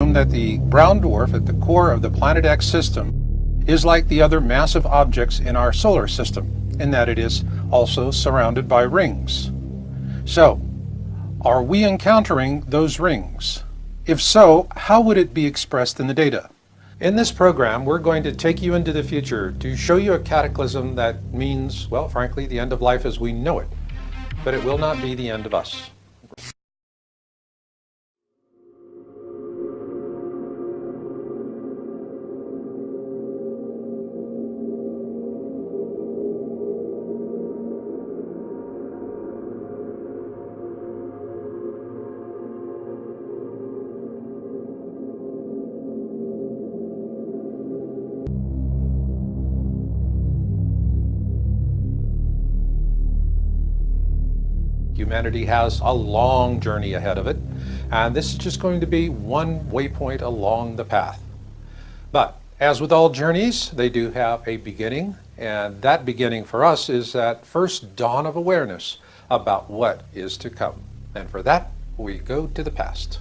shown that the brown dwarf at the core of the Planet X system is like the other massive objects in our solar system, in that it is also surrounded by rings. So, are we encountering those rings? If so, how would it be expressed in the data? In this program, we're going to take you into the future to show you a cataclysm that means, well, frankly, the end of life as we know it. But it will not be the end of us. Humanity has a long journey ahead of it, and this is just going to be one waypoint along the path. But as with all journeys, they do have a beginning, and that beginning for us is that first dawn of awareness about what is to come. And for that, we go to the past.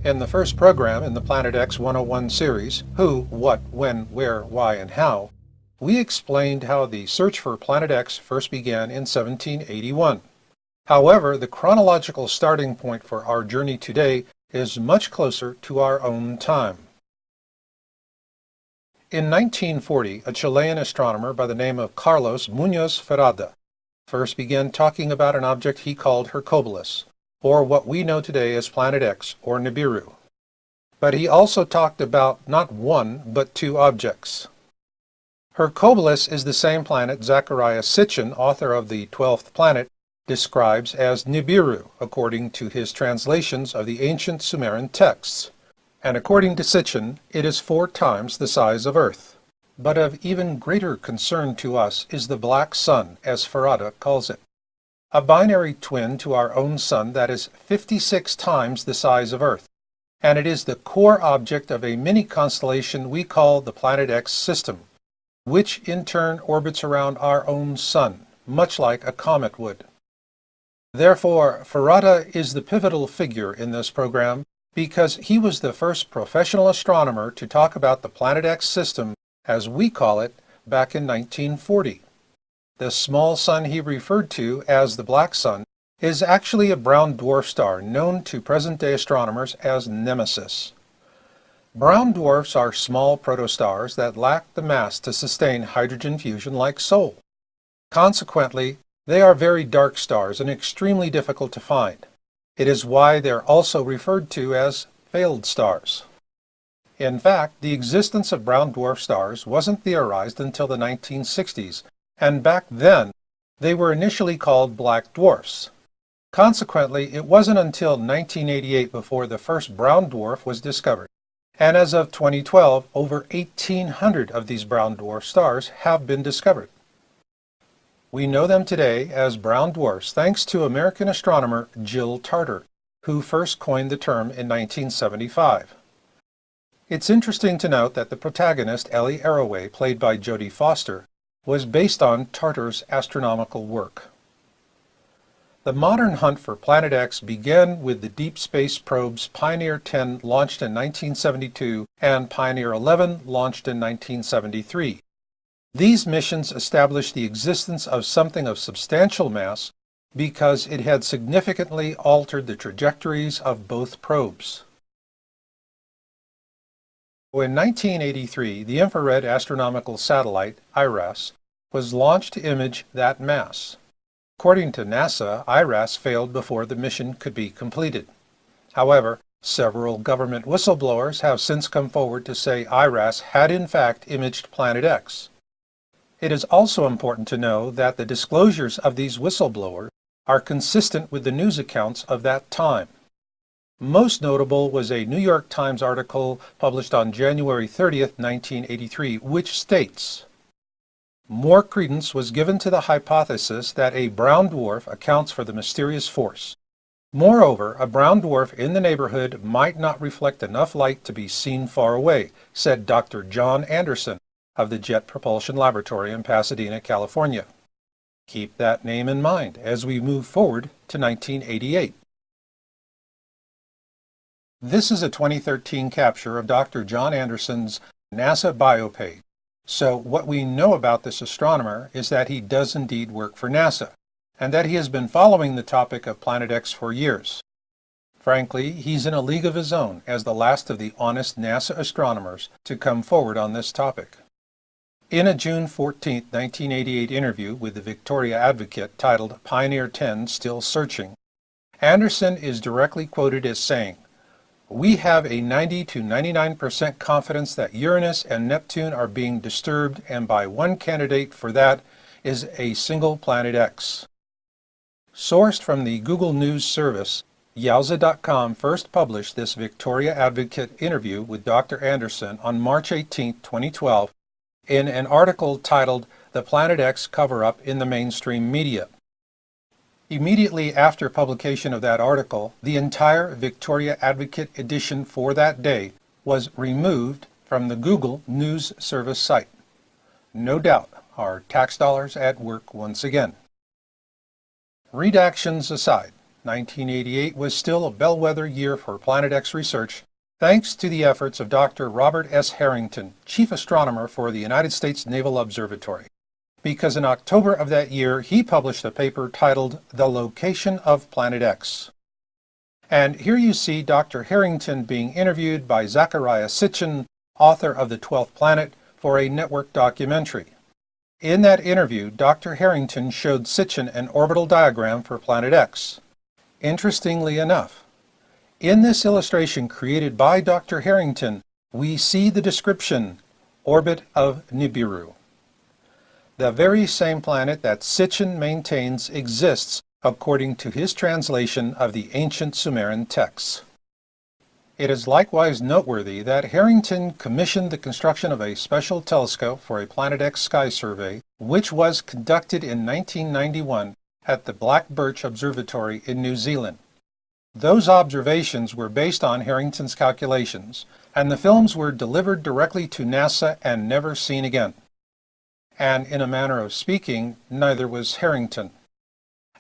In the first program in the Planet X 101 series, Who, What, When, Where, Why, and How, we explained how the search for Planet X first began in 1781. However, the chronological starting point for our journey today is much closer to our own time. In 1940, a Chilean astronomer by the name of Carlos Muñoz Ferrada first began talking about an object he called Hercules, or what we know today as Planet X, or Nibiru. But he also talked about not one, but two objects. Hercules is the same planet Zecharia Sitchin, author of The 12th Planet, describes as Nibiru, according to his translations of the ancient Sumerian texts. And according to Sitchin, it is 4 times the size of Earth. But of even greater concern to us is the black sun, as Ferrada calls it. A binary twin to our own sun that is 56 times the size of Earth. And it is the core object of a mini-constellation we call the Planet X system, which in turn orbits around our own sun, much like a comet would. Therefore, Ferrada is the pivotal figure in this program because he was the first professional astronomer to talk about the Planet X system, as we call it, back in 1940. The small sun he referred to as the black sun is actually a brown dwarf star known to present-day astronomers as Nemesis. Brown dwarfs are small protostars that lack the mass to sustain hydrogen fusion like Sol. Consequently, they are very dark stars and extremely difficult to find. It is why they're also referred to as failed stars. In fact, the existence of brown dwarf stars wasn't theorized until the 1960s, and back then, they were initially called black dwarfs. Consequently, it wasn't until 1988 before the first brown dwarf was discovered. And as of 2012, over 1,800 of these brown dwarf stars have been discovered. We know them today as brown dwarfs thanks to American astronomer Jill Tarter, who first coined the term in 1975. It's interesting to note that the protagonist, Ellie Arroway, played by Jodie Foster, was based on Tarter's astronomical work. The modern hunt for Planet X began with the deep space probes Pioneer 10 launched in 1972 and Pioneer 11 launched in 1973. These missions established the existence of something of substantial mass because it had significantly altered the trajectories of both probes. In 1983, the Infrared Astronomical Satellite, IRAS, was launched to image that mass. According to NASA, IRAS failed before the mission could be completed. However, several government whistleblowers have since come forward to say IRAS had in fact imaged Planet X. It is also important to know that the disclosures of these whistleblowers are consistent with the news accounts of that time. Most notable was a New York Times article published on January 30, 1983, which states, "More credence was given to the hypothesis that a brown dwarf accounts for the mysterious force. Moreover, a brown dwarf in the neighborhood might not reflect enough light to be seen far away," said Dr. John Anderson of the Jet Propulsion Laboratory in Pasadena, California. Keep that name in mind as we move forward to 1988. This is a 2013 capture of Dr. John Anderson's NASA bio page. So what we know about this astronomer is that he does indeed work for NASA, and that he has been following the topic of Planet X for years. Frankly, he's in a league of his own as the last of the honest NASA astronomers to come forward on this topic. In a June 14, 1988 interview with the Victoria Advocate titled Pioneer 10 Still Searching, Anderson is directly quoted as saying, "We have a 90 to 99% confidence that Uranus and Neptune are being disturbed, and by one candidate for that is a single Planet X." Sourced from the Google News service, Yowza.com first published this Victoria Advocate interview with Dr. Anderson on March 18, 2012, in an article titled "The Planet X Cover-Up in the Mainstream Media." Immediately after publication of that article, the entire Victoria Advocate edition for that day was removed from the Google News Service site. No doubt, our tax dollars at work once again. Redactions aside, 1988 was still a bellwether year for Planet X research, thanks to the efforts of Dr. Robert S. Harrington, chief astronomer for the United States Naval Observatory, because in October of that year he published a paper titled "The Location of Planet X." And here you see Dr. Harrington being interviewed by Zecharia Sitchin, author of The 12th Planet, for a network documentary. In that interview, Dr. Harrington showed Sitchin an orbital diagram for Planet X. Interestingly enough, in this illustration created by Dr. Harrington, we see the description, orbit of Nibiru. The very same planet that Sitchin maintains exists according to his translation of the ancient Sumerian texts. It is likewise noteworthy that Harrington commissioned the construction of a special telescope for a Planet X sky survey, which was conducted in 1991 at the Black Birch Observatory in New Zealand. Those observations were based on Harrington's calculations, and the films were delivered directly to NASA and never seen again. And in a manner of speaking, neither was Harrington.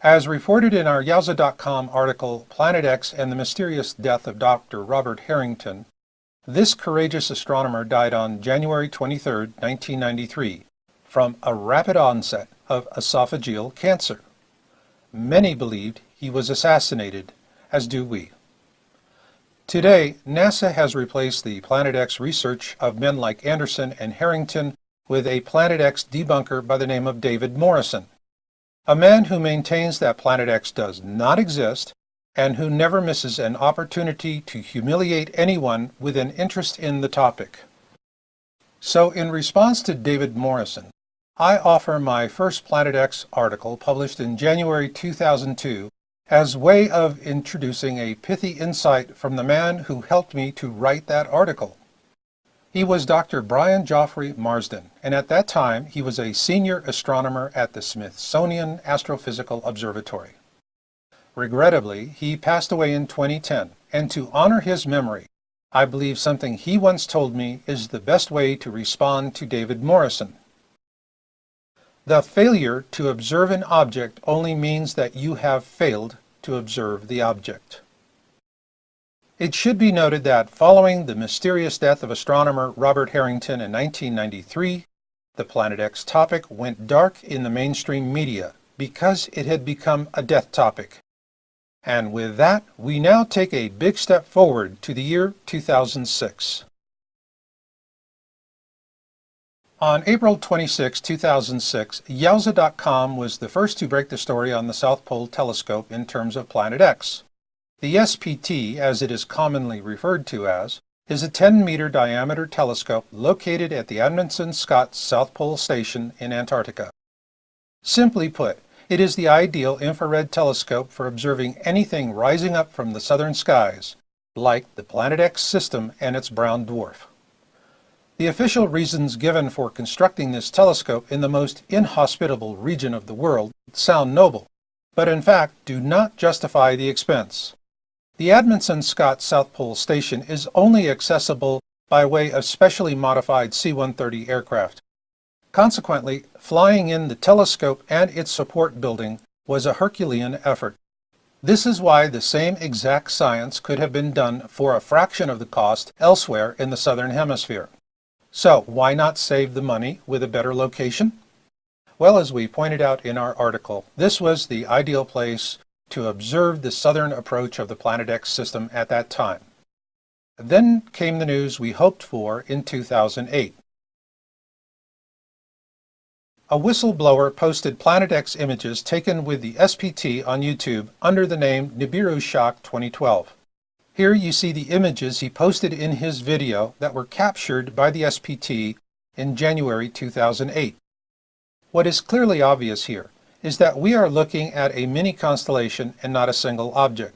As reported in our Yowza.com article, Planet X and the Mysterious Death of Dr. Robert Harrington, this courageous astronomer died on January 23, 1993, from a rapid onset of esophageal cancer. Many believed he was assassinated, as do we. Today, NASA has replaced the Planet X research of men like Anderson and Harrington with a Planet X debunker by the name of David Morrison, a man who maintains that Planet X does not exist and who never misses an opportunity to humiliate anyone with an interest in the topic. So in response to David Morrison, I offer my first Planet X article published in January 2002 as way of introducing a pithy insight from the man who helped me to write that article. He was Dr. Brian Geoffrey Marsden, and at that time he was a senior astronomer at the Smithsonian Astrophysical Observatory. Regrettably, he passed away in 2010, and to honor his memory, I believe something he once told me is the best way to respond to David Morrison. The failure to observe an object only means that you have failed to observe the object. It should be noted that following the mysterious death of astronomer Robert Harrington in 1993, the Planet X topic went dark in the mainstream media because it had become a death topic. And with that, we now take a big step forward to the year 2006. On April 26, 2006, Yowza.com was the first to break the story on the South Pole Telescope in terms of Planet X. The SPT, as it is commonly referred to as, is a 10-meter diameter telescope located at the Amundsen-Scott South Pole Station in Antarctica. Simply put, it is the ideal infrared telescope for observing anything rising up from the southern skies, like the Planet X system and its brown dwarf. The official reasons given for constructing this telescope in the most inhospitable region of the world sound noble, but in fact do not justify the expense. The Amundsen-Scott South Pole Station is only accessible by way of specially modified C-130 aircraft. Consequently, flying in the telescope and its support building was a Herculean effort. This is why the same exact science could have been done for a fraction of the cost elsewhere in the southern hemisphere. So why not save the money with a better location? Well, as we pointed out in our article, this was the ideal place to observe the southern approach of the Planet X system at that time. Then came the news we hoped for in 2008. A whistleblower posted Planet X images taken with the SPT on YouTube under the name Nibiru Shock 2012. Here you see the images he posted in his video that were captured by the SPT in January 2008. What is clearly obvious here is that we are looking at a mini constellation and not a single object.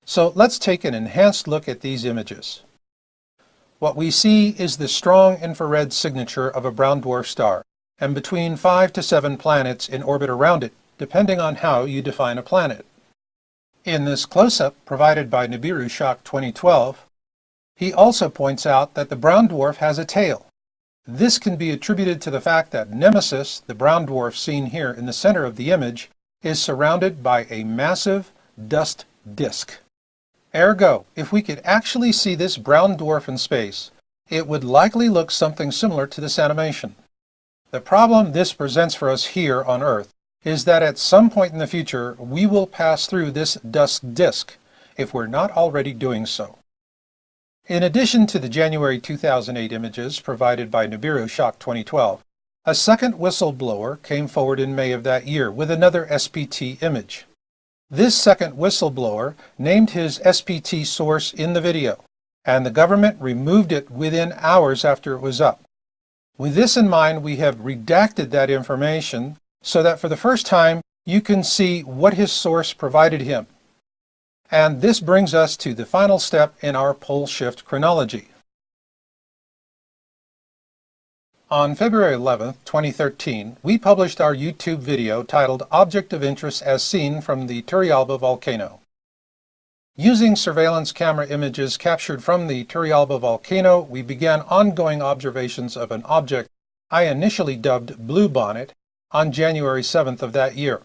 So let's take an enhanced look at these images. What we see is the strong infrared signature of a brown dwarf star, and between 5 to 7 planets in orbit around it, depending on how you define a planet. In this close-up provided by Nibiru Shock 2012, he also points out that the brown dwarf has a tail. This can be attributed to the fact that Nemesis, the brown dwarf seen here in the center of the image, is surrounded by a massive dust disk. Ergo, if we could actually see this brown dwarf in space, it would likely look something similar to this animation. The problem this presents for us here on Earth is that at some point in the future we will pass through this dust disk, if we're not already doing so. In addition to the January 2008 images provided by Nibiru Shock 2012, a second whistleblower came forward in May of that year with another SPT image. This second whistleblower named his SPT source in the video, and the government removed it within hours after it was up. With this in mind, we have redacted that information so that for the first time you can see what his source provided him. And this brings us to the final step in our pole shift chronology. On February 11, 2013, we published our YouTube video titled Object of Interest as Seen from the Turrialba Volcano. Using surveillance camera images captured from the Turrialba volcano, we began ongoing observations of an object I initially dubbed Bluebonnet on January 7th of that year.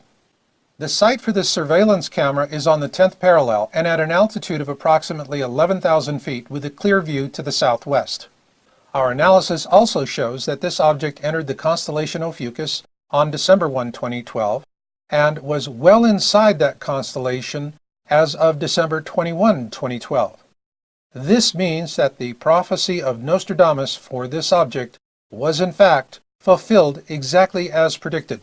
The site for this surveillance camera is on the 10th parallel and at an altitude of approximately 11,000 feet with a clear view to the southwest. Our analysis also shows that this object entered the constellation Ophiuchus on December 1, 2012, and was well inside that constellation as of December 21, 2012. This means that the prophecy of Nostradamus for this object was in fact fulfilled exactly as predicted.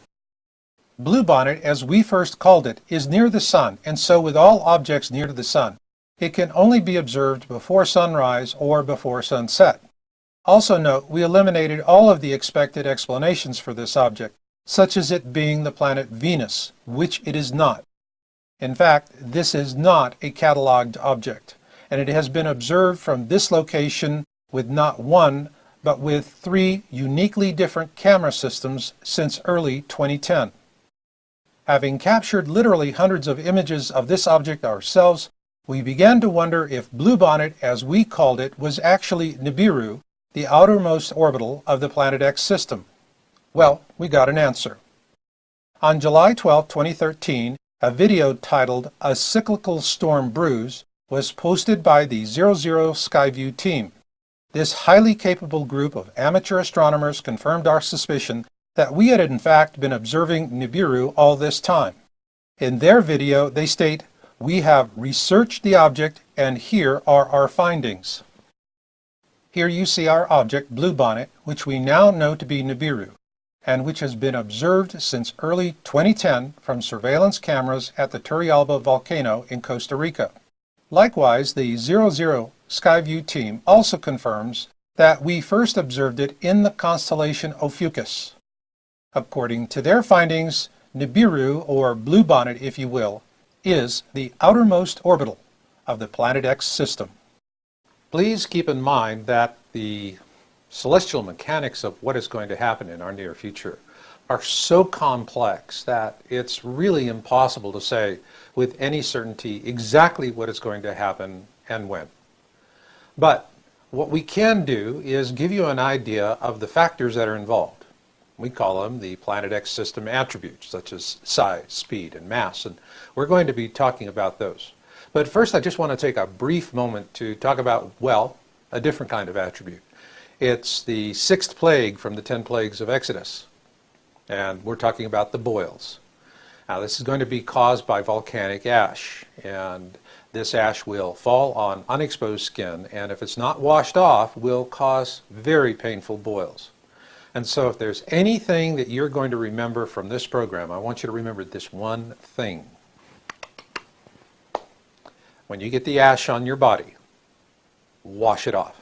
Bluebonnet, as we first called it, is near the Sun, and so with all objects near to the Sun, it can only be observed before sunrise or before sunset. Also note, we eliminated all of the expected explanations for this object, such as it being the planet Venus, which it is not. In fact, this is not a catalogued object, and it has been observed from this location with not one, but with 3 uniquely different camera systems since early 2010. Having captured literally hundreds of images of this object ourselves, we began to wonder if Bluebonnet, as we called it, was actually Nibiru, the outermost orbital of the Planet X system. Well, we got an answer. On July 12, 2013, a video titled A Cyclical Storm Brews was posted by the 00 Skyview team. This highly capable group of amateur astronomers confirmed our suspicion that we had in fact been observing Nibiru all this time. In their video, they state, "We have researched the object and here are our findings." Here you see our object, Bluebonnet, which we now know to be Nibiru, and which has been observed since early 2010 from surveillance cameras at the Turrialba volcano in Costa Rica. Likewise, the 00 Skyview team also confirms that we first observed it in the constellation Ophiuchus. According to their findings, Nibiru, or Bluebonnet if you will, is the outermost orbital of the Planet X system. Please keep in mind that the celestial mechanics of what is going to happen in our near future are so complex that it's really impossible to say with any certainty exactly what is going to happen and when. But what we can do is give you an idea of the factors that are involved. We call them the Planet X system attributes, such as size, speed, and mass, and we're going to be talking about those. But first, I just want to take a brief moment to talk about, well, a different kind of attribute. It's the sixth plague from the 10 plagues of Exodus, and we're talking about the boils. Now, this is going to be caused by volcanic ash, and this ash will fall on unexposed skin, and if it's not washed off, will cause very painful boils. And so if there's anything that you're going to remember from this program, I want you to remember this one thing. When you get the ash on your body, wash it off.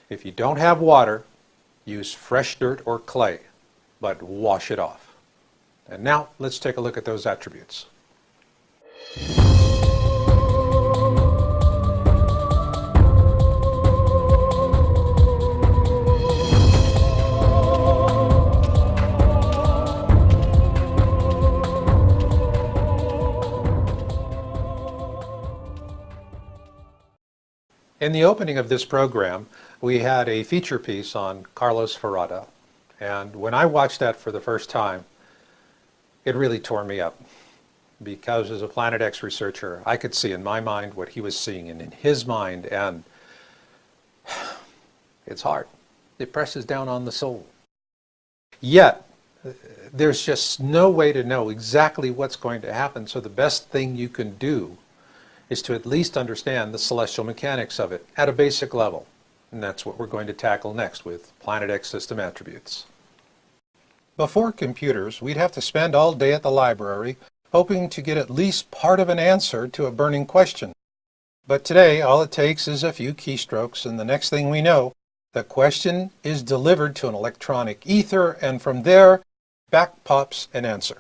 If you don't have water, use fresh dirt or clay, but wash it off. And now let's take a look at those attributes. In the opening of this program, we had a feature piece on Carlos Ferrada, and when I watched that for the first time, it really tore me up, because as a Planet X researcher, I could see in my mind what he was seeing in his mind, and it's hard. It presses down on the soul. Yet, there's just no way to know exactly what's going to happen, so the best thing you can do is to at least understand the celestial mechanics of it at a basic level. And that's what we're going to tackle next with Planet X system attributes. Before computers, we'd have to spend all day at the library hoping to get at least part of an answer to a burning question. But today, all it takes is a few keystrokes, and the next thing we know, the question is delivered to an electronic ether, and from there, back pops an answer.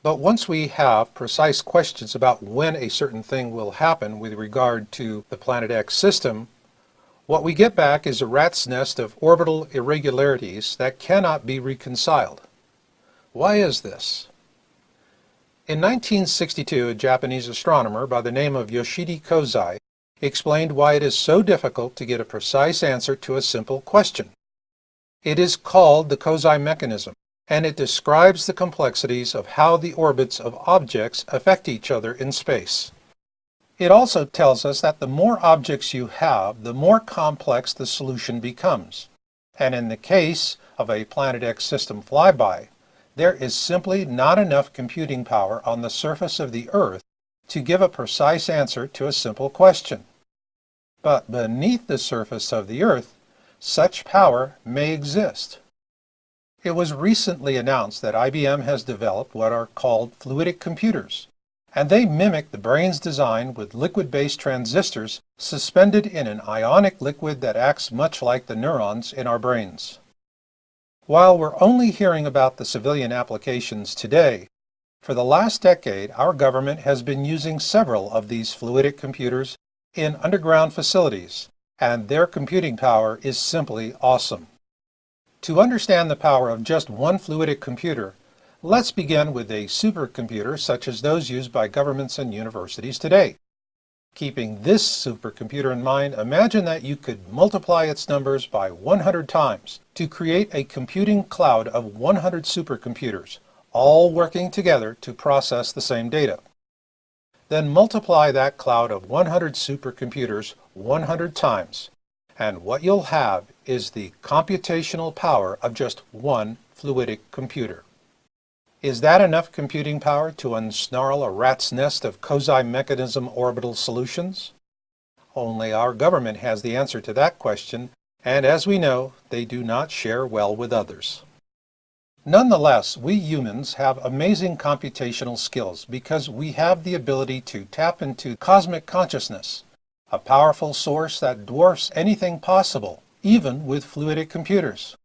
But once we have precise questions about when a certain thing will happen with regard to the Planet X system, what we get back is a rat's nest of orbital irregularities that cannot be reconciled. Why is this? In 1962, a Japanese astronomer by the name of Yoshidi Kozai explained why it is so difficult to get a precise answer to a simple question. It is called the Kozai mechanism, and it describes the complexities of how the orbits of objects affect each other in space. It also tells us that the more objects you have, the more complex the solution becomes. And in the case of a Planet X system flyby, there is simply not enough computing power on the surface of the Earth to give a precise answer to a simple question. But beneath the surface of the Earth, such power may exist. It was recently announced that IBM has developed what are called fluidic computers, and they mimic the brain's design with liquid-based transistors suspended in an ionic liquid that acts much like the neurons in our brains. While we're only hearing about the civilian applications today, for the last decade our government has been using several of these fluidic computers in underground facilities, and their computing power is simply awesome. To understand the power of just one fluidic computer, let's begin with a supercomputer such as those used by governments and universities today. Keeping this supercomputer in mind, imagine that you could multiply its numbers by 100 times to create a computing cloud of 100 supercomputers, all working together to process the same data. Then multiply that cloud of 100 supercomputers 100 times, and what you'll have is the computational power of just one fluidic computer. Is that enough computing power to unsnarl a rat's nest of Kozai mechanism orbital solutions? Only our government has the answer to that question, and as we know, they do not share well with others. Nonetheless, we humans have amazing computational skills because we have the ability to tap into cosmic consciousness, a powerful source that dwarfs anything possible, even with fluidic computers.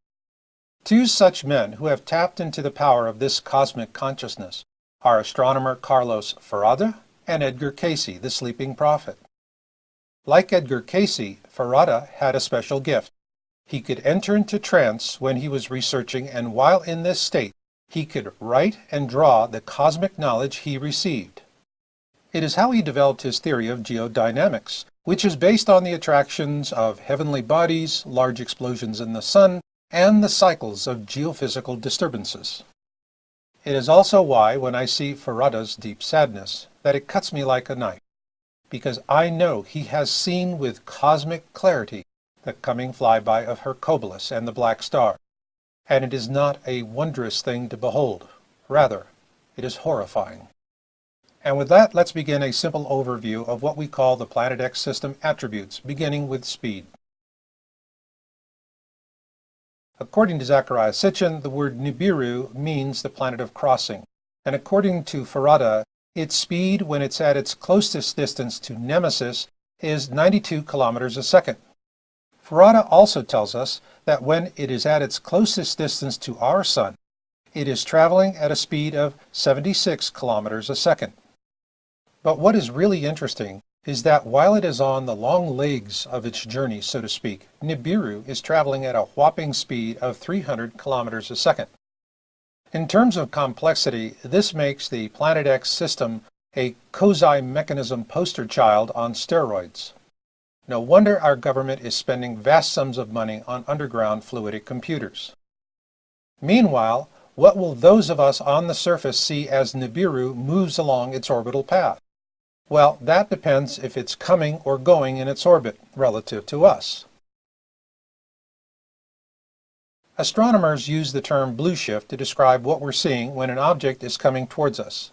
Two such men who have tapped into the power of this cosmic consciousness are astronomer Carlos Ferrada and Edgar Cayce, the sleeping prophet. Like Edgar Cayce, Ferrada had a special gift. He could enter into trance when he was researching, and while in this state, he could write and draw the cosmic knowledge he received. It is how he developed his theory of geodynamics, which is based on the attractions of heavenly bodies, large explosions in the sun, and the cycles of geophysical disturbances. It is also why, when I see Farada's deep sadness, that it cuts me like a knife, because I know he has seen with cosmic clarity the coming flyby of Hercules and the Black Star, and it is not a wondrous thing to behold. Rather, it is horrifying. And with that, let's begin a simple overview of what we call the Planet X system attributes, beginning with speed. According to Zecharia Sitchin, the word Nibiru means the planet of crossing, and according to Farada, its speed when it's at its closest distance to Nemesis is 92 kilometers a second. Farada also tells us that when it is at its closest distance to our Sun, it is traveling at a speed of 76 kilometers a second. But what is really interesting is that while it is on the long legs of its journey, so to speak, Nibiru is traveling at a whopping speed of 300 kilometers a second. In terms of complexity, this makes the Planet X system a quasi-mechanism poster child on steroids. No wonder our government is spending vast sums of money on underground fluidic computers. Meanwhile, what will those of us on the surface see as Nibiru moves along its orbital path? Well, that depends if it's coming or going in its orbit relative to us. Astronomers use the term blue shift to describe what we're seeing when an object is coming towards us.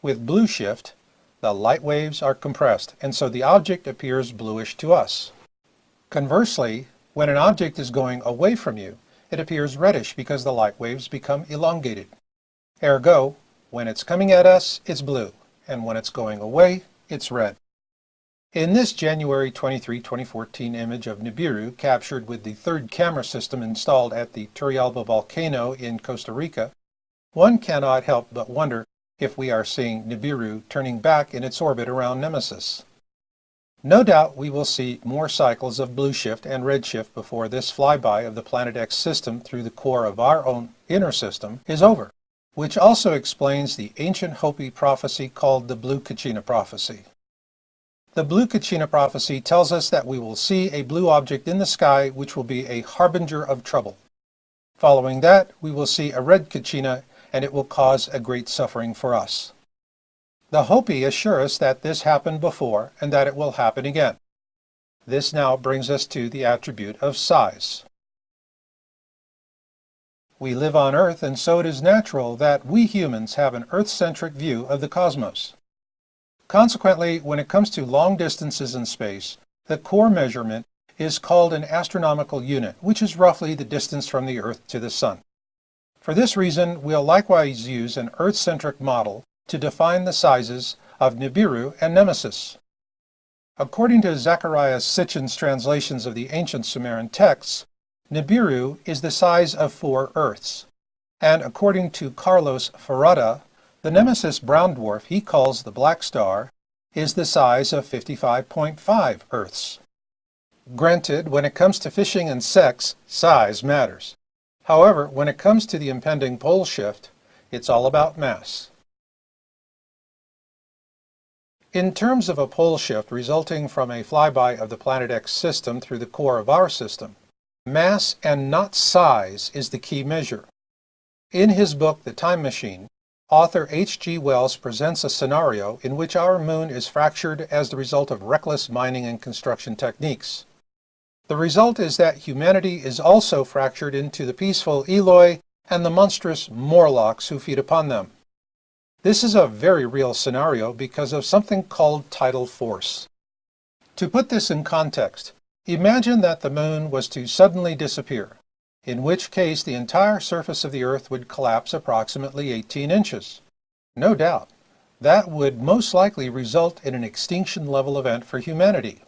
With blue shift, the light waves are compressed, and so the object appears bluish to us. Conversely, when an object is going away from you, it appears reddish because the light waves become elongated. Ergo, when it's coming at us, it's blue, and when it's going away, it's red. In this January 23, 2014 image of Nibiru, captured with the third camera system installed at the Turrialba volcano in Costa Rica, one cannot help but wonder if we are seeing Nibiru turning back in its orbit around Nemesis. No doubt we will see more cycles of blue shift and red shift before this flyby of the Planet X system through the core of our own inner system is over, which also explains the ancient Hopi prophecy called the Blue Kachina prophecy. The Blue Kachina prophecy tells us that we will see a blue object in the sky which will be a harbinger of trouble. Following that, we will see a red Kachina, and it will cause a great suffering for us. The Hopi assure us that this happened before and that it will happen again. This now brings us to the attribute of size. We live on Earth, and so it is natural that we humans have an Earth-centric view of the cosmos. Consequently, when it comes to long distances in space, the core measurement is called an astronomical unit, which is roughly the distance from the Earth to the Sun. For this reason, we'll likewise use an Earth-centric model to define the sizes of Nibiru and Nemesis. According to Zecharia Sitchin's translations of the ancient Sumerian texts, Nibiru is the size of 4 Earths, and according to Carlos Farada, the Nemesis brown dwarf he calls the Black Star is the size of 55.5 Earths. Granted, when it comes to fishing and sex, size matters. However, when it comes to the impending pole shift, it's all about mass. In terms of a pole shift resulting from a flyby of the Planet X system through the core of our system, mass and not size is the key measure. In his book, The Time Machine, author H.G. Wells presents a scenario in which our moon is fractured as the result of reckless mining and construction techniques. The result is that humanity is also fractured into the peaceful Eloi and the monstrous Morlocks who feed upon them. This is a very real scenario because of something called tidal force. To put this in context, imagine that the moon was to suddenly disappear, in which case the entire surface of the Earth would collapse approximately 18 inches. No doubt, that would most likely result in an extinction-level event for humanity.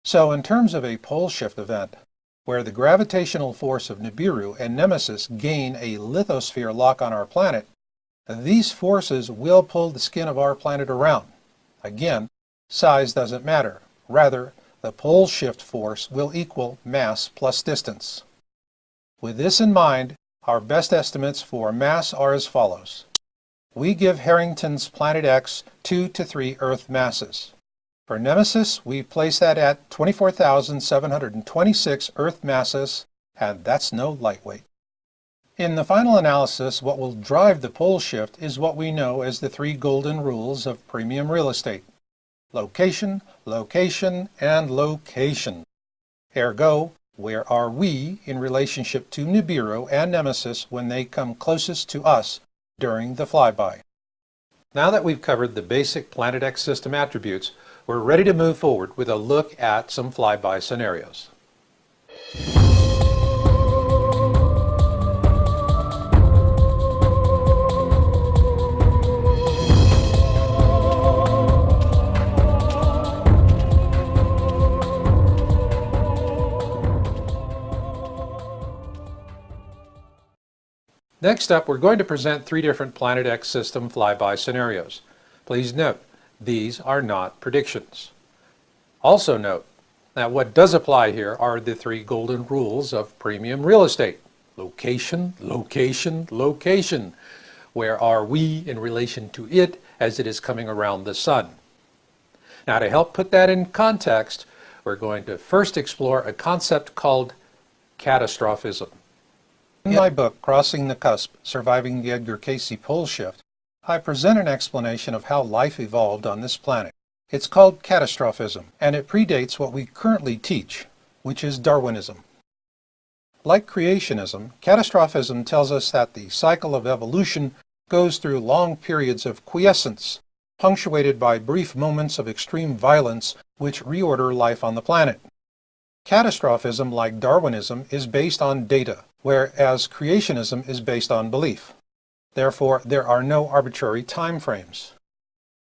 So in terms of a pole shift event, where the gravitational force of Nibiru and Nemesis gain a lithosphere lock on our planet, these forces will pull the skin of our planet around. Again, size doesn't matter. Rather, the pole shift force will equal mass plus distance. With this in mind, our best estimates for mass are as follows. We give Harrington's Planet X 2 to 3 Earth masses. For Nemesis, we place that at 24,726 Earth masses and that's no lightweight. In the final analysis, what will drive the pole shift is what we know as the three golden rules of premium real estate: location, location, and location. Ergo, where are we in relationship to Nibiru and Nemesis when they come closest to us during the flyby? Now that we've covered the basic Planet X system attributes, we're ready to move forward with a look at some flyby scenarios. Next up, we're going to present three different Planet X system flyby scenarios. Please note, these are not predictions. Also note that what does apply here are the three golden rules of premium real estate: location, location, location. Where are we in relation to it as it is coming around the sun? Now, to help put that in context, we're going to first explore a concept called catastrophism. In my book, Crossing the Cusp, Surviving the Edgar Cayce Pole Shift, I present an explanation of how life evolved on this planet. It's called catastrophism, and it predates what we currently teach, which is Darwinism. Like creationism, catastrophism tells us that the cycle of evolution goes through long periods of quiescence, punctuated by brief moments of extreme violence which reorder life on the planet. Catastrophism, like Darwinism, is based on data, whereas creationism is based on belief. Therefore, there are no arbitrary time frames.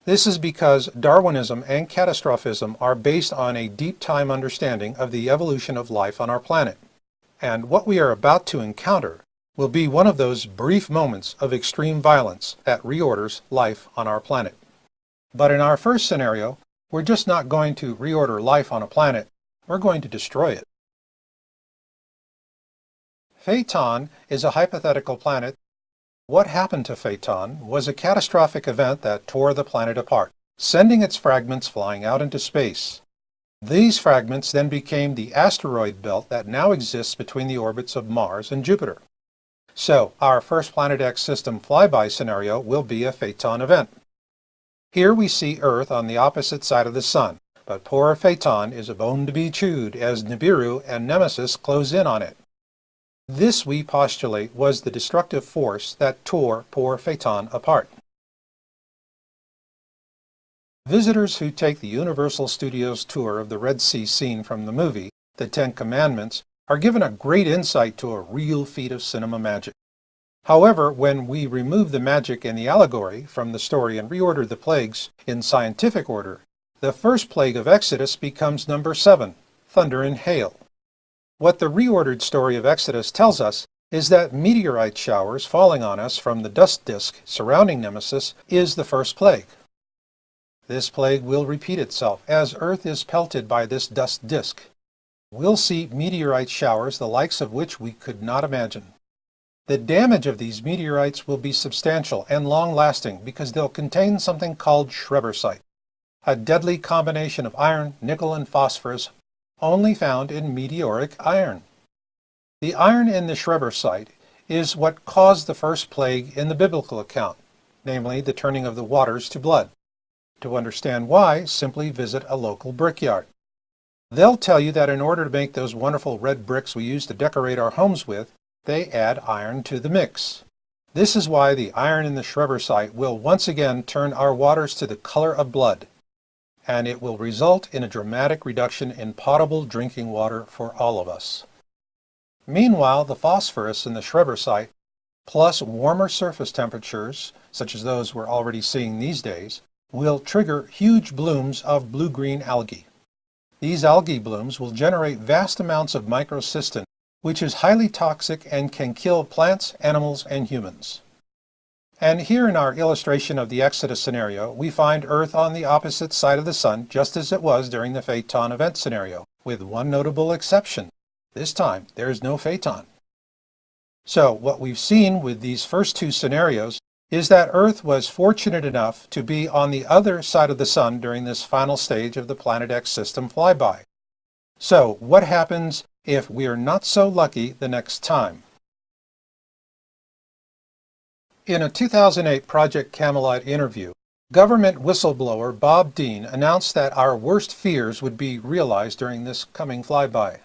This is because Darwinism and catastrophism are based on a deep time understanding of the evolution of life on our planet. And what we are about to encounter will be one of those brief moments of extreme violence that reorders life on our planet. But in our first scenario, we're just not going to reorder life on a planet, we're going to destroy it. Phaeton is a hypothetical planet. What happened to Phaeton was a catastrophic event that tore the planet apart, sending its fragments flying out into space. These fragments then became the asteroid belt that now exists between the orbits of Mars and Jupiter. So, our first Planet X system flyby scenario will be a Phaeton event. Here we see Earth on the opposite side of the Sun, but poor Phaeton is a bone to be chewed as Nibiru and Nemesis close in on it. This, we postulate, was the destructive force that tore poor Phaeton apart. Visitors who take the Universal Studios tour of the Red Sea scene from the movie, The Ten Commandments, are given a great insight to a real feat of cinema magic. However, when we remove the magic and the allegory from the story and reorder the plagues in scientific order, the first plague of Exodus becomes number 7, thunder and hail. What the reordered story of Exodus tells us is that meteorite showers falling on us from the dust disk surrounding Nemesis is the first plague. This plague will repeat itself as Earth is pelted by this dust disk. We'll see meteorite showers the likes of which we could not imagine. The damage of these meteorites will be substantial and long-lasting because they'll contain something called schrebersite, a deadly combination of iron, nickel, and phosphorus only found in meteoric iron. The iron in the schrebersite is what caused the first plague in the biblical account, namely the turning of the waters to blood. To understand why, simply visit a local brickyard. They'll tell you that in order to make those wonderful red bricks we use to decorate our homes with, they add iron to the mix. This is why the iron in the schrebersite will once again turn our waters to the color of blood, and it will result in a dramatic reduction in potable drinking water for all of us. Meanwhile, the phosphorus in the schrebersite, plus warmer surface temperatures, such as those we're already seeing these days, will trigger huge blooms of blue-green algae. These algae blooms will generate vast amounts of microcystin, which is highly toxic and can kill plants, animals, and humans. And here in our illustration of the Exodus scenario, we find Earth on the opposite side of the Sun, just as it was during the Phaeton event scenario, with one notable exception. This time, there is no Phaeton. So, what we've seen with these first two scenarios is that Earth was fortunate enough to be on the other side of the Sun during this final stage of the Planet X system flyby. So, what happens if we are not so lucky the next time? In a 2008 Project Camelot interview, government whistleblower Bob Dean announced that our worst fears would be realized during this coming flyby.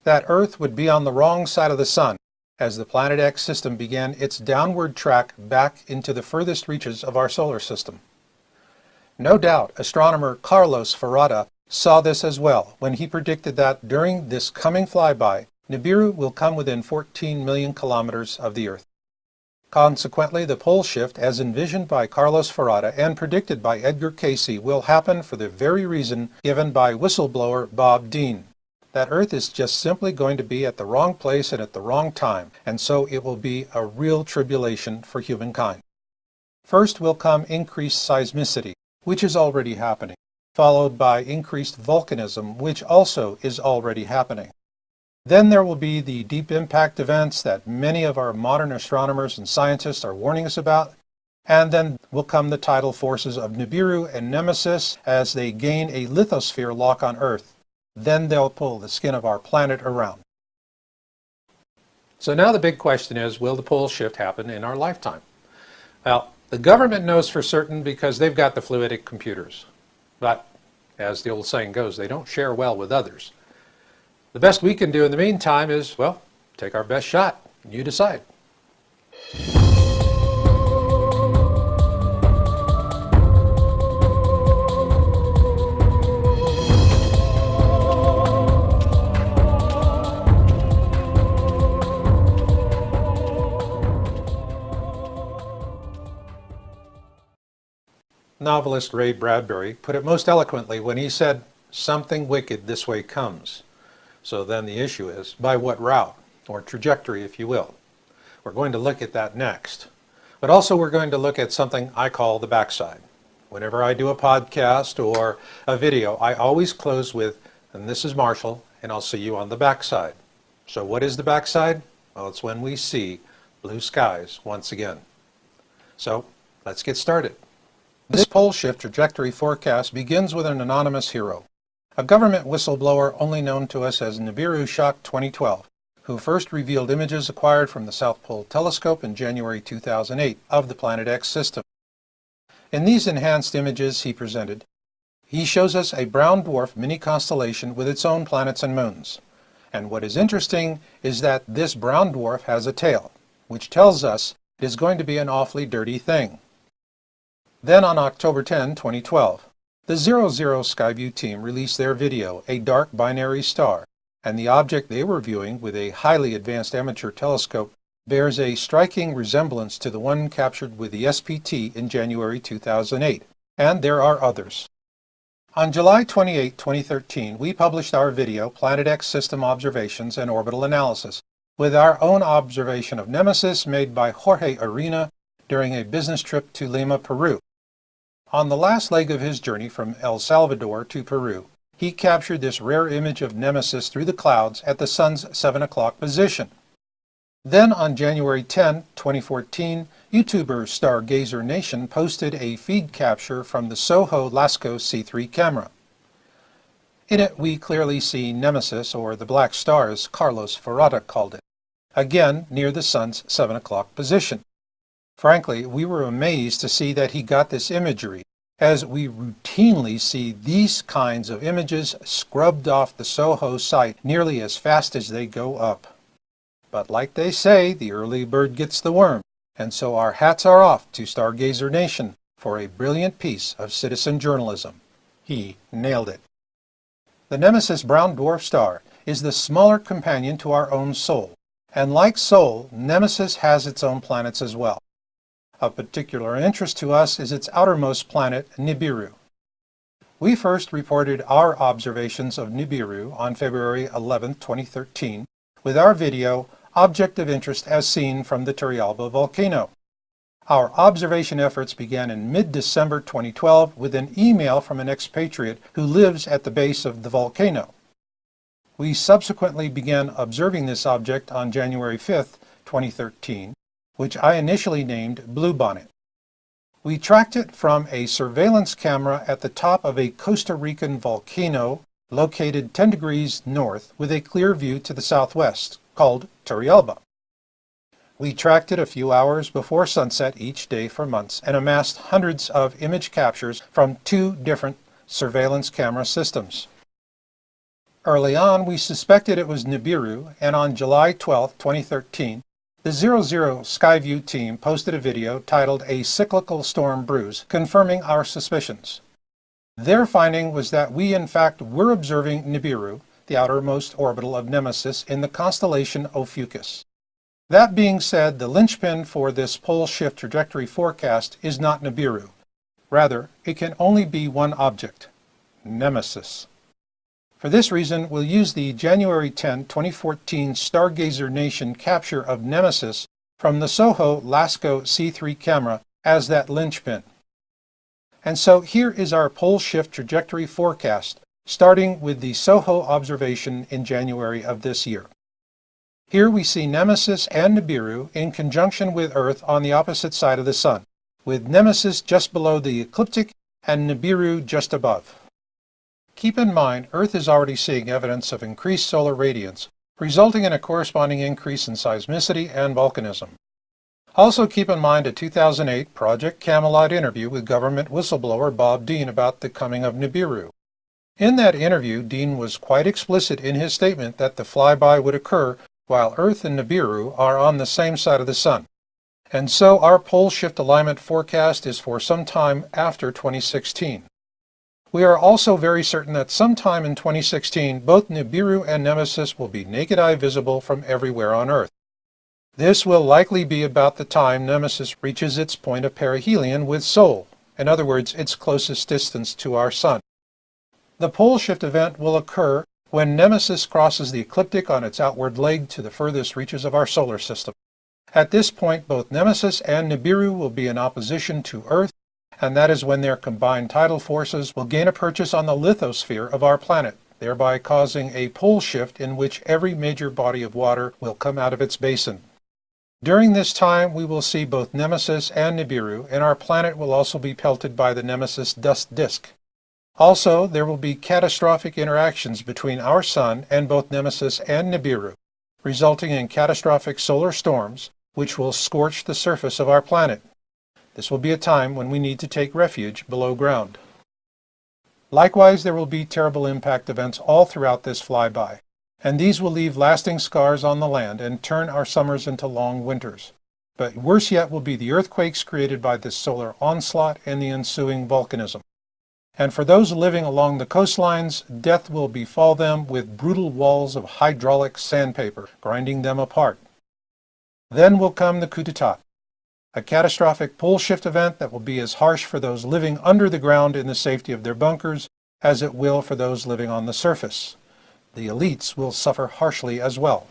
That Earth would be on the wrong side of the sun as the Planet X system began its downward track back into the furthest reaches of our solar system. No doubt astronomer Carlos Ferrada saw this as well when he predicted that during this coming flyby, Nibiru will come within 14 million kilometers of the Earth. Consequently, the pole shift, as envisioned by Carlos Ferrada and predicted by Edgar Cayce, will happen for the very reason given by whistleblower Bob Dean. That Earth is just simply going to be at the wrong place and at the wrong time, and so it will be a real tribulation for humankind. First will come increased seismicity, which is already happening, followed by increased volcanism, which also is already happening. Then there will be the deep impact events that many of our modern astronomers and scientists are warning us about, and then will come the tidal forces of Nibiru and Nemesis as they gain a lithosphere lock on Earth. Then they'll pull the skin of our planet around. So now the big question is, will the pole shift happen in our lifetime? Well, the government knows for certain because they've got the fluidic computers. But, as the old saying goes, they don't share well with others. The best we can do in the meantime is, well, take our best shot. You decide. Novelist Ray Bradbury put it most eloquently when he said, "Something wicked this way comes." So then the issue is, by what route, or trajectory if you will. We're going to look at that next. But also we're going to look at something I call the backside. Whenever I do a podcast or a video, I always close with, "And this is Marshall, and I'll see you on the backside." So what is the backside? Well, it's when we see blue skies once again. So let's get started. This pole shift trajectory forecast begins with an anonymous hero, a government whistleblower only known to us as Nibiru Shock 2012, who first revealed images acquired from the South Pole Telescope in January 2008 of the Planet X system. In these enhanced images he shows us a brown dwarf mini-constellation with its own planets and moons. And what is interesting is that this brown dwarf has a tail, which tells us it is going to be an awfully dirty thing. Then on October 10, 2012, the 00 Skyview team released their video, A Dark Binary Star, and the object they were viewing with a highly advanced amateur telescope bears a striking resemblance to the one captured with the SPT in January 2008, and there are others. On July 28, 2013, we published our video, Planet X System Observations and Orbital Analysis, with our own observation of Nemesis made by Jorge Arena during a business trip to Lima, Peru. On the last leg of his journey from El Salvador to Peru, he captured this rare image of Nemesis through the clouds at the sun's 7 o'clock position. Then on January 10, 2014, YouTuber Stargazer Nation posted a feed capture from the Soho Lasco C3 camera. In it we clearly see Nemesis, or the black star as Carlos Ferrada called it, again near the sun's 7 o'clock position. Frankly, we were amazed to see that he got this imagery, as we routinely see these kinds of images scrubbed off the Soho site nearly as fast as they go up. But like they say, the early bird gets the worm, and so our hats are off to Stargazer Nation for a brilliant piece of citizen journalism. He nailed it. The Nemesis brown dwarf star is the smaller companion to our own Sol, and like Sol, Nemesis has its own planets as well. Of particular interest to us is its outermost planet, Nibiru. We first reported our observations of Nibiru on February 11, 2013, with our video, Object of Interest as Seen from the Turrialba Volcano. Our observation efforts began in mid-December 2012 with an email from an expatriate who lives at the base of the volcano. We subsequently began observing this object on January 5, 2013, which I initially named Bluebonnet. We tracked it from a surveillance camera at the top of a Costa Rican volcano located 10 degrees north with a clear view to the southwest, called Turrialba. We tracked it a few hours before sunset each day for months and amassed hundreds of image captures from 2 different surveillance camera systems. Early on, we suspected it was Nibiru, and on July 12, 2013, the 00 Skyview team posted a video titled "A Cyclical Storm Brews," confirming our suspicions. Their finding was that we in fact were observing Nibiru, the outermost orbital of Nemesis, in the constellation Ophiuchus. That being said, the linchpin for this pole shift trajectory forecast is not Nibiru. Rather, it can only be one object: Nemesis. For this reason, we'll use the January 10, 2014 Stargazer Nation capture of Nemesis from the SOHO LASCO C3 camera as that linchpin. And so here is our pole shift trajectory forecast, starting with the SOHO observation in January of this year. Here we see Nemesis and Nibiru in conjunction with Earth on the opposite side of the Sun, with Nemesis just below the ecliptic and Nibiru just above. Keep in mind, Earth is already seeing evidence of increased solar radiance, resulting in a corresponding increase in seismicity and volcanism. Also keep in mind a 2008 Project Camelot interview with government whistleblower Bob Dean about the coming of Nibiru. In that interview, Dean was quite explicit in his statement that the flyby would occur while Earth and Nibiru are on the same side of the Sun. And so our pole shift alignment forecast is for some time after 2016. We are also very certain that sometime in 2016, both Nibiru and Nemesis will be naked eye visible from everywhere on Earth. This will likely be about the time Nemesis reaches its point of perihelion with Sol, in other words, its closest distance to our Sun. The pole shift event will occur when Nemesis crosses the ecliptic on its outward leg to the furthest reaches of our solar system. At this point, both Nemesis and Nibiru will be in opposition to Earth, and that is when their combined tidal forces will gain a purchase on the lithosphere of our planet, thereby causing a pole shift in which every major body of water will come out of its basin. During this time, we will see both Nemesis and Nibiru, and our planet will also be pelted by the Nemesis dust disk. Also, there will be catastrophic interactions between our Sun and both Nemesis and Nibiru, resulting in catastrophic solar storms, which will scorch the surface of our planet. This will be a time when we need to take refuge below ground. Likewise, there will be terrible impact events all throughout this flyby, and these will leave lasting scars on the land and turn our summers into long winters. But worse yet will be the earthquakes created by this solar onslaught and the ensuing volcanism. And for those living along the coastlines, death will befall them with brutal walls of hydraulic sandpaper, grinding them apart. Then will come the coup d'etat, a catastrophic pole shift event that will be as harsh for those living under the ground in the safety of their bunkers as it will for those living on the surface. The elites will suffer harshly as well.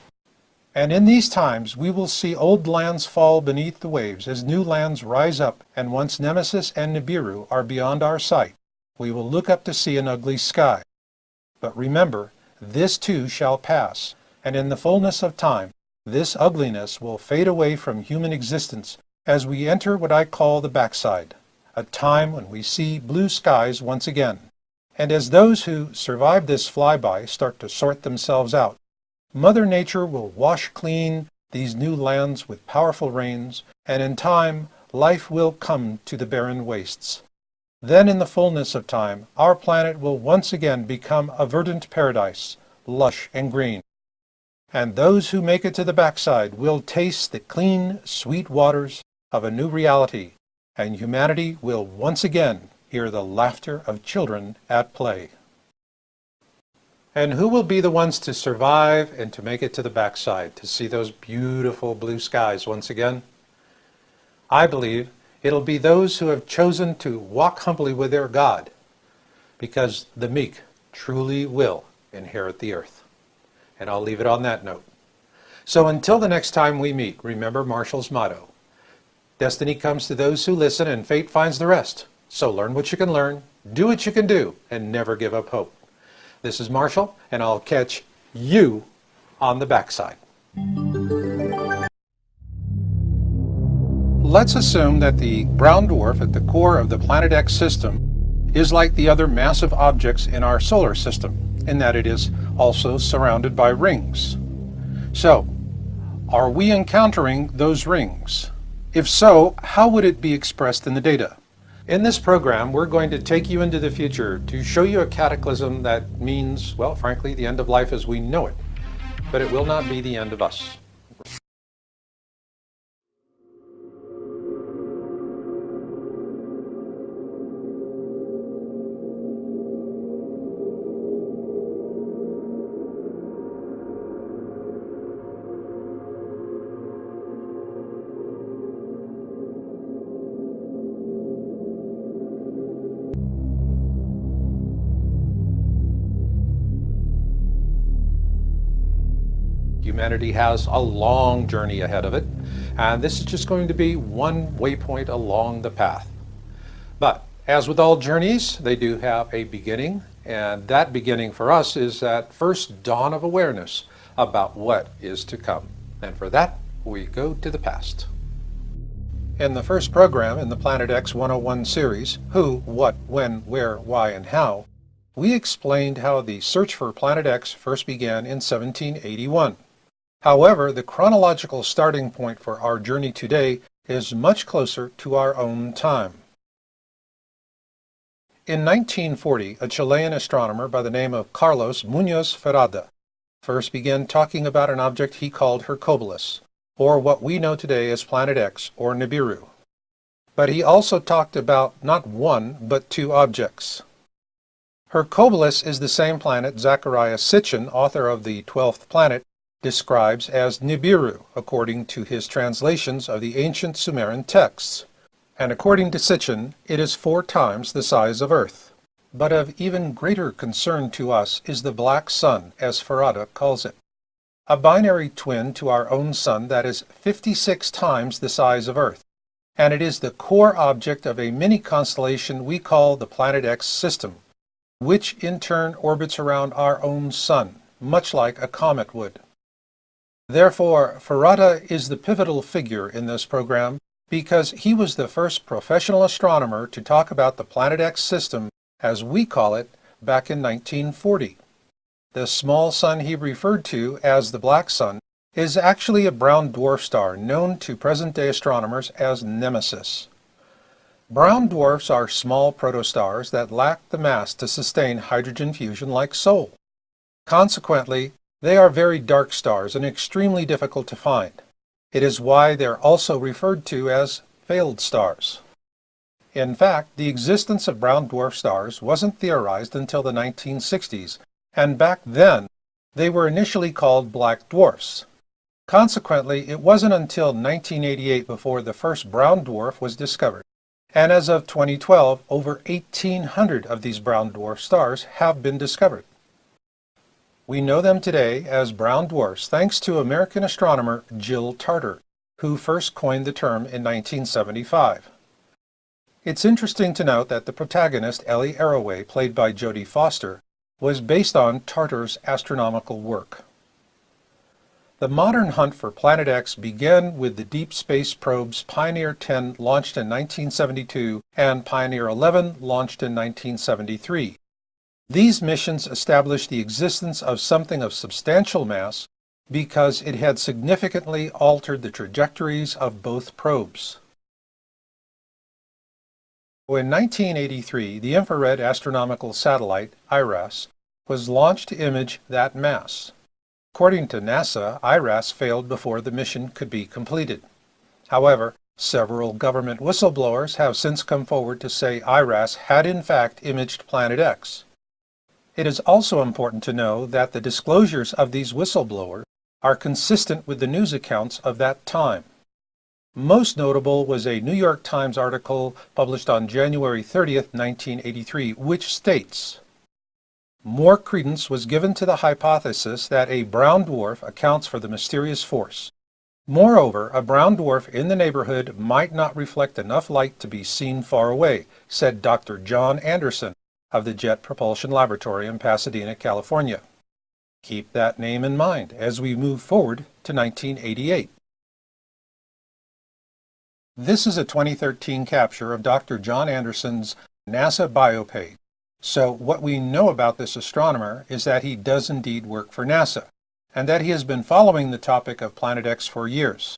And in these times, we will see old lands fall beneath the waves as new lands rise up, and once Nemesis and Nibiru are beyond our sight, we will look up to see an ugly sky. But remember, this too shall pass, and in the fullness of time, this ugliness will fade away from human existence as we enter what I call the backside, a time when we see blue skies once again. And as those who survive this flyby start to sort themselves out, Mother Nature will wash clean these new lands with powerful rains, and in time, life will come to the barren wastes. Then in the fullness of time, our planet will once again become a verdant paradise, lush and green. And those who make it to the backside will taste the clean, sweet waters of a new reality, and humanity will once again hear the laughter of children at play. And who will be the ones to survive and to make it to the backside, to see those beautiful blue skies once again? I believe it'll be those who have chosen to walk humbly with their God, because the meek truly will inherit the earth. And I'll leave it on that note. So until the next time we meet, remember Marshall's motto: destiny comes to those who listen, and fate finds the rest. So learn what you can learn, do what you can do, and never give up hope. This is Marshall, and I'll catch you on the backside. Let's assume that the brown dwarf at the core of the Planet X system is like the other massive objects in our solar system. in that it is also surrounded by rings. So, are we encountering those rings? If so, how would it be expressed in the data? In this program, we're going to take you into the future to show you a cataclysm that means, well, frankly, the end of life as we know it. But it will not be the end of us. Humanity has a long journey ahead of it, and this is just going to be one waypoint along the path. But as with all journeys, they do have a beginning, and that beginning for us is that first dawn of awareness about what is to come. And for that, we go to the past. In the first program in the Planet X 101 series, Who, What, When, Where, Why, and How, we explained how the search for Planet X first began in 1781. However, the chronological starting point for our journey today is much closer to our own time. In 1940, a Chilean astronomer by the name of Carlos Muñoz Ferrada first began talking about an object he called Hercules, or what we know today as Planet X or Nibiru. But he also talked about not one, but two objects. Hercules is the same planet Zecharia Sitchin, author of The 12th Planet, describes as Nibiru, according to his translations of the ancient Sumerian texts. And according to Sitchin, it is 4 times the size of Earth. But of even greater concern to us is the black sun, as Ferrada calls it. A binary twin to our own sun that is 56 times the size of Earth. And it is the core object of a mini-constellation we call the Planet X system, which in turn orbits around our own sun, much like a comet would. Therefore, Ferrada is the pivotal figure in this program because he was the first professional astronomer to talk about the Planet X system, as we call it, back in 1940. The small sun he referred to as the black sun is actually a brown dwarf star known to present-day astronomers as Nemesis. Brown dwarfs are small protostars that lack the mass to sustain hydrogen fusion like Sol. Consequently, they are very dark stars and extremely difficult to find. It is why they're also referred to as failed stars. In fact, the existence of brown dwarf stars wasn't theorized until the 1960s, and back then, they were initially called black dwarfs. Consequently, it wasn't until 1988 before the first brown dwarf was discovered. And as of 2012, over 1,800 of these brown dwarf stars have been discovered. We know them today as brown dwarfs thanks to American astronomer Jill Tarter, who first coined the term in 1975. It's interesting to note that the protagonist, Ellie Arroway, played by Jodie Foster, was based on Tarter's astronomical work. The modern hunt for Planet X began with the deep space probes Pioneer 10 launched in 1972 and Pioneer 11 launched in 1973. These missions established the existence of something of substantial mass because it had significantly altered the trajectories of both probes. In 1983, the infrared astronomical satellite, IRAS, was launched to image that mass. According to NASA, IRAS failed before the mission could be completed. However, several government whistleblowers have since come forward to say IRAS had in fact imaged Planet X. It is also important to know that the disclosures of these whistleblowers are consistent with the news accounts of that time. Most notable was a New York Times article published on January 30, 1983, which states, "More credence was given to the hypothesis that a brown dwarf accounts for the mysterious force. Moreover, a brown dwarf in the neighborhood might not reflect enough light to be seen far away," said Dr. John Anderson of the Jet Propulsion Laboratory in Pasadena, California. Keep that name in mind as we move forward to 1988. This is a 2013 capture of Dr. John Anderson's NASA bio page, So what we know about this astronomer is that he does indeed work for NASA, and that he has been following the topic of Planet X for years.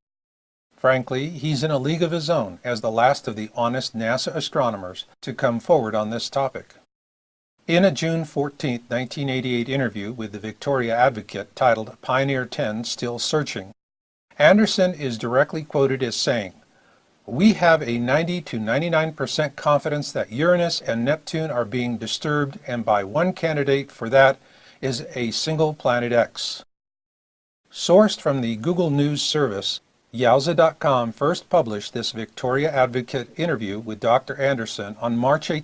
Frankly, he's in a league of his own as the last of the honest NASA astronomers to come forward on this topic. In a June 14, 1988 interview with the Victoria Advocate titled Pioneer 10 Still Searching, Anderson is directly quoted as saying, "We have a 90 to 99% confidence that Uranus and Neptune are being disturbed, and by one candidate for that is a single Planet X." Sourced from the Google News service, Yowza.com first published this Victoria Advocate interview with Dr. Anderson on March 18,